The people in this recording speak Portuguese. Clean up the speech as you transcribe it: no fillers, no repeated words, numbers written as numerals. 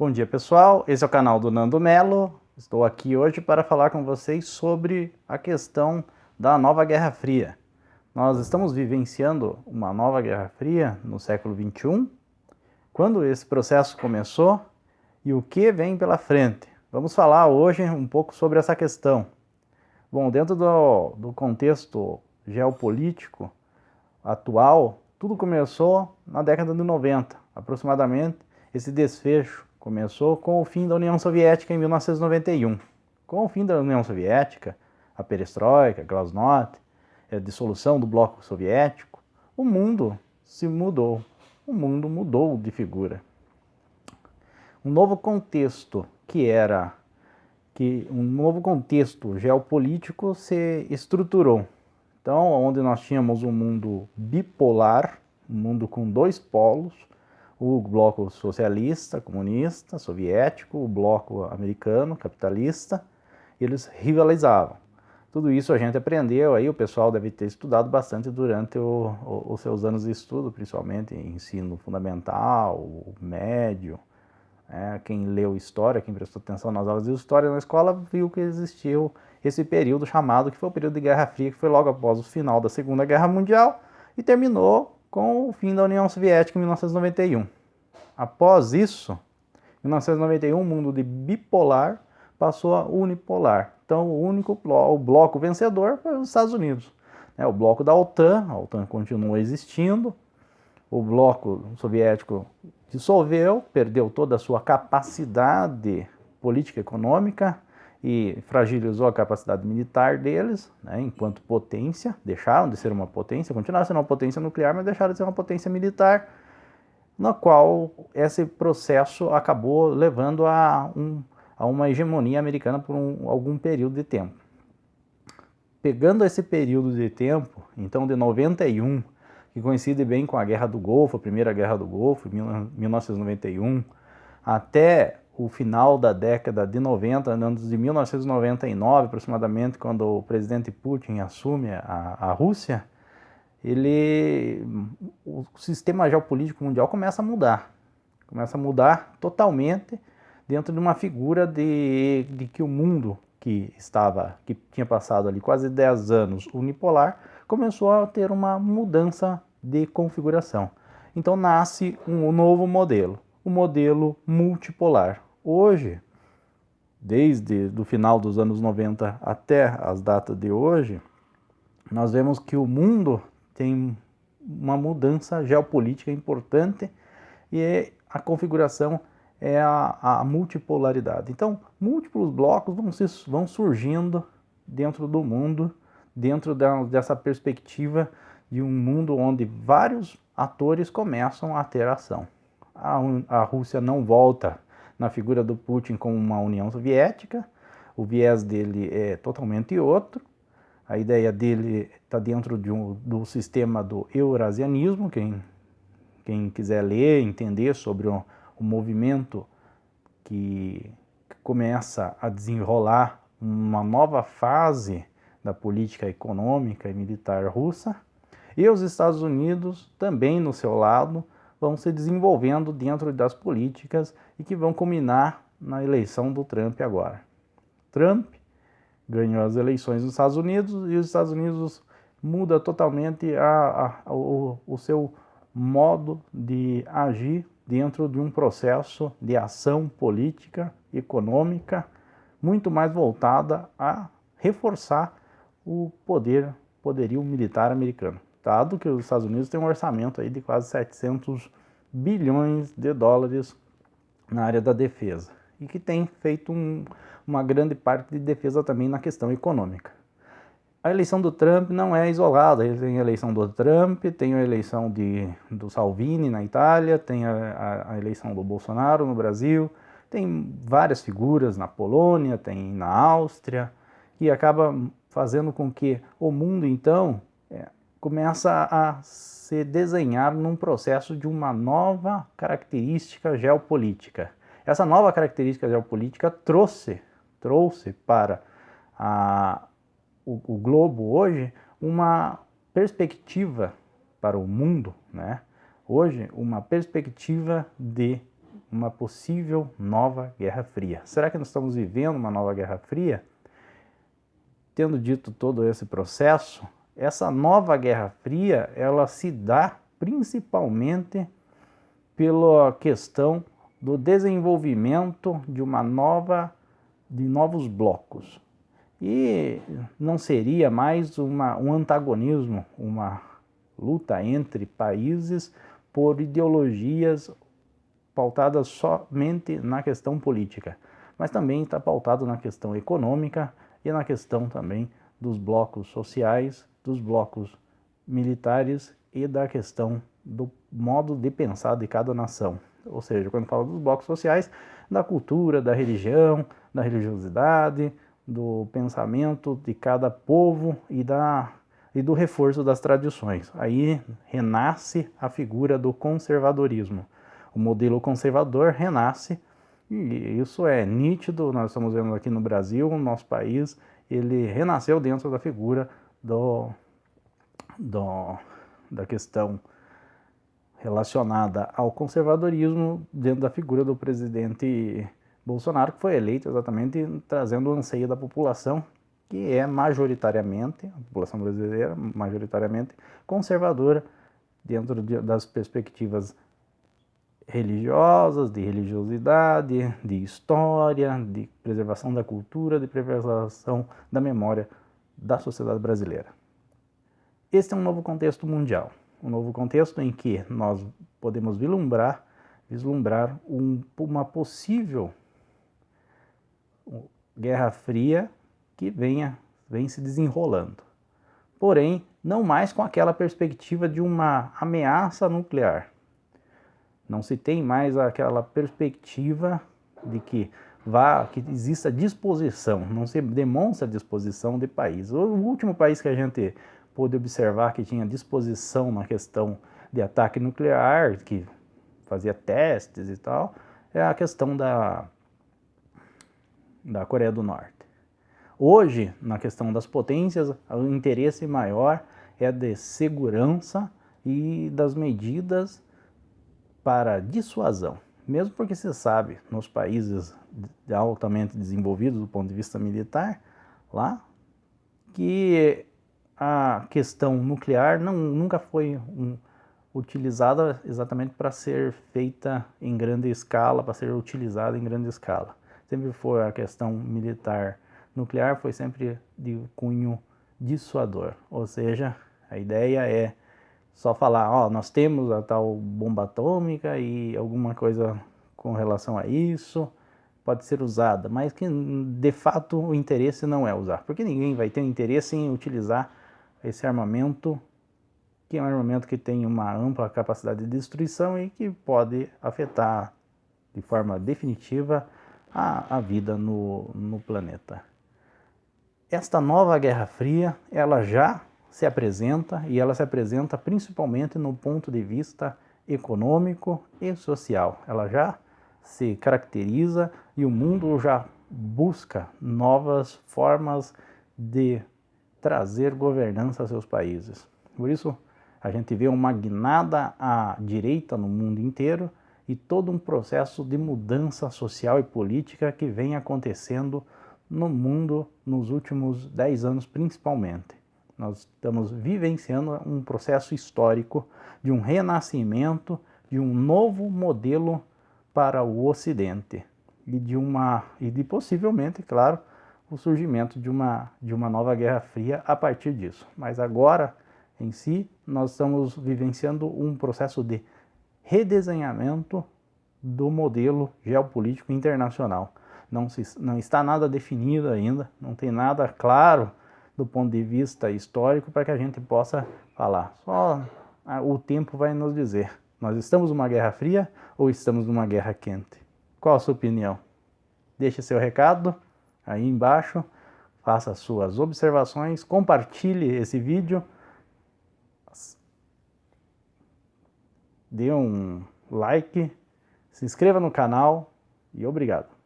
Bom dia, pessoal. Esse é o canal do Nando Melo. Estou aqui hoje para falar com vocês sobre a questão da nova Guerra Fria. Nós estamos vivenciando uma nova Guerra Fria no século XXI. Quando esse processo começou e o que vem pela frente? Vamos falar hoje um pouco sobre essa questão. Bom, dentro do contexto geopolítico atual, tudo começou na década de 90, aproximadamente. Esse desfecho começou com o fim da União Soviética em 1991. Com o fim da União Soviética, a perestroika, glasnost, a dissolução do bloco soviético, o mundo se mudou. O mundo mudou de figura. Um novo contexto um novo contexto geopolítico se estruturou. Então, onde nós tínhamos um mundo bipolar, um mundo com dois polos, o bloco socialista, comunista, soviético, o bloco americano, capitalista, eles rivalizavam. Tudo isso a gente aprendeu, aí o pessoal deve ter estudado bastante durante os seus anos de estudo, principalmente em ensino fundamental, médio. Quem leu história, quem prestou atenção nas aulas de história na escola, viu que existiu esse período chamado, que foi o período de Guerra Fria, que foi logo após o final da Segunda Guerra Mundial e terminou com o fim da União Soviética em 1991. Após isso, em 1991, o mundo de bipolar passou a unipolar. Então, o bloco vencedor foi os Estados Unidos. O bloco da OTAN, a OTAN continua existindo, o bloco soviético dissolveu, perdeu toda a sua capacidade política e econômica e fragilizou a capacidade militar deles, enquanto potência. Deixaram de ser uma potência, continuaram sendo uma potência nuclear, mas deixaram de ser uma potência militar, na qual esse processo acabou levando a uma hegemonia americana por algum período de tempo. Pegando esse período de tempo, então de 91, que coincide bem com a Guerra do Golfo, a Primeira Guerra do Golfo, em 1991, até o final da década de 90, anos de 1999 aproximadamente, quando o presidente Putin assume a Rússia, o sistema geopolítico mundial começa a mudar totalmente dentro de uma figura de que o mundo que tinha passado ali quase 10 anos unipolar, começou a ter uma mudança de configuração. Então nasce um novo modelo, o modelo multipolar. Hoje, desde o final dos anos 90 até as datas de hoje, nós vemos que o mundo tem uma mudança geopolítica importante e a configuração é a multipolaridade. Então, múltiplos blocos vão surgindo dentro do mundo, dentro dessa perspectiva de um mundo onde vários atores começam a ter ação. A Rússia não volta na figura do Putin como uma União Soviética, o viés dele é totalmente outro, a ideia dele está dentro do sistema do eurasianismo. Quem quiser ler, entender sobre o movimento que começa a desenrolar uma nova fase da política econômica e militar russa, e os Estados Unidos também no seu lado vão se desenvolvendo dentro das políticas e que vão culminar na eleição do Trump agora. Trump ganhou as eleições nos Estados Unidos e os Estados Unidos muda totalmente o seu modo de agir dentro de um processo de ação política, econômica, muito mais voltada a reforçar o poderio militar americano. Dado que os Estados Unidos têm um orçamento aí de quase 700 bilhões de dólares na área da defesa e que tem feito uma grande parte de defesa também na questão econômica. A eleição do Trump não é isolada, tem a eleição do Trump, tem a eleição do Salvini na Itália, tem a eleição do Bolsonaro no Brasil, tem várias figuras na Polônia, tem na Áustria, que acaba fazendo com que o mundo, então, começa a se desenhar num processo de uma nova característica geopolítica. Essa nova característica geopolítica trouxe para o globo hoje uma perspectiva para o mundo, Hoje, uma perspectiva de uma possível nova Guerra Fria. Será que nós estamos vivendo uma nova Guerra Fria? Tendo dito todo esse processo, essa nova Guerra Fria, ela se dá principalmente pela questão do desenvolvimento de novos blocos. E não seria mais um antagonismo, uma luta entre países por ideologias pautadas somente na questão política, mas também está pautado na questão econômica e na questão também dos blocos sociais, dos blocos militares e da questão do modo de pensar de cada nação. Ou seja, quando falo dos blocos sociais, da cultura, da religião, da religiosidade, do pensamento de cada povo e do reforço das tradições. Aí renasce a figura do conservadorismo. O modelo conservador renasce, e isso é nítido, nós estamos vendo aqui no Brasil, no nosso país, ele renasceu dentro da figura da questão relacionada ao conservadorismo, dentro da figura do presidente Bolsonaro, que foi eleito exatamente trazendo o anseio da população, que é majoritariamente, a população brasileira, majoritariamente conservadora, dentro das perspectivas religiosas, de religiosidade, de história, de preservação da cultura, de preservação da memória da sociedade brasileira. Este é um novo contexto mundial, um novo contexto em que nós podemos vislumbrar uma possível Guerra Fria que vem se desenrolando. Porém, não mais com aquela perspectiva de uma ameaça nuclear. Não se tem mais aquela perspectiva de que exista disposição, não se demonstra disposição de país. O último país que a gente pôde observar que tinha disposição na questão de ataque nuclear, que fazia testes e tal, é a questão da Coreia do Norte. Hoje, na questão das potências, o interesse maior é de segurança e das medidas para dissuasão. Mesmo porque se sabe, nos países altamente desenvolvidos do ponto de vista militar, lá, que a questão nuclear nunca foi utilizada exatamente para ser feita em grande escala, para ser utilizada em grande escala. Sempre foi a questão militar nuclear, foi sempre de cunho dissuador, ou seja, a ideia é só falar, ó, nós temos a tal bomba atômica e alguma coisa com relação a isso pode ser usada, mas que de fato o interesse não é usar, porque ninguém vai ter interesse em utilizar esse armamento, que é um armamento que tem uma ampla capacidade de destruição e que pode afetar de forma definitiva a vida no planeta. Esta nova Guerra Fria, ela já se apresenta, e ela se apresenta principalmente no ponto de vista econômico e social. Ela já se caracteriza e o mundo já busca novas formas de trazer governança a seus países. Por isso, a gente vê uma guinada à direita no mundo inteiro e todo um processo de mudança social e política que vem acontecendo no mundo nos últimos 10 anos principalmente. Nós estamos vivenciando um processo histórico de um renascimento, de um novo modelo para o Ocidente e de possivelmente, claro, o surgimento de uma nova Guerra Fria a partir disso. Mas agora, em si, nós estamos vivenciando um processo de redesenhamento do modelo geopolítico internacional. Não está nada definido ainda, não tem nada claro do ponto de vista histórico para que a gente possa falar. Só o tempo vai nos dizer, nós estamos numa Guerra Fria ou estamos numa Guerra Quente? Qual a sua opinião? Deixe seu recado aí embaixo, faça suas observações, compartilhe esse vídeo, dê um like, se inscreva no canal e obrigado.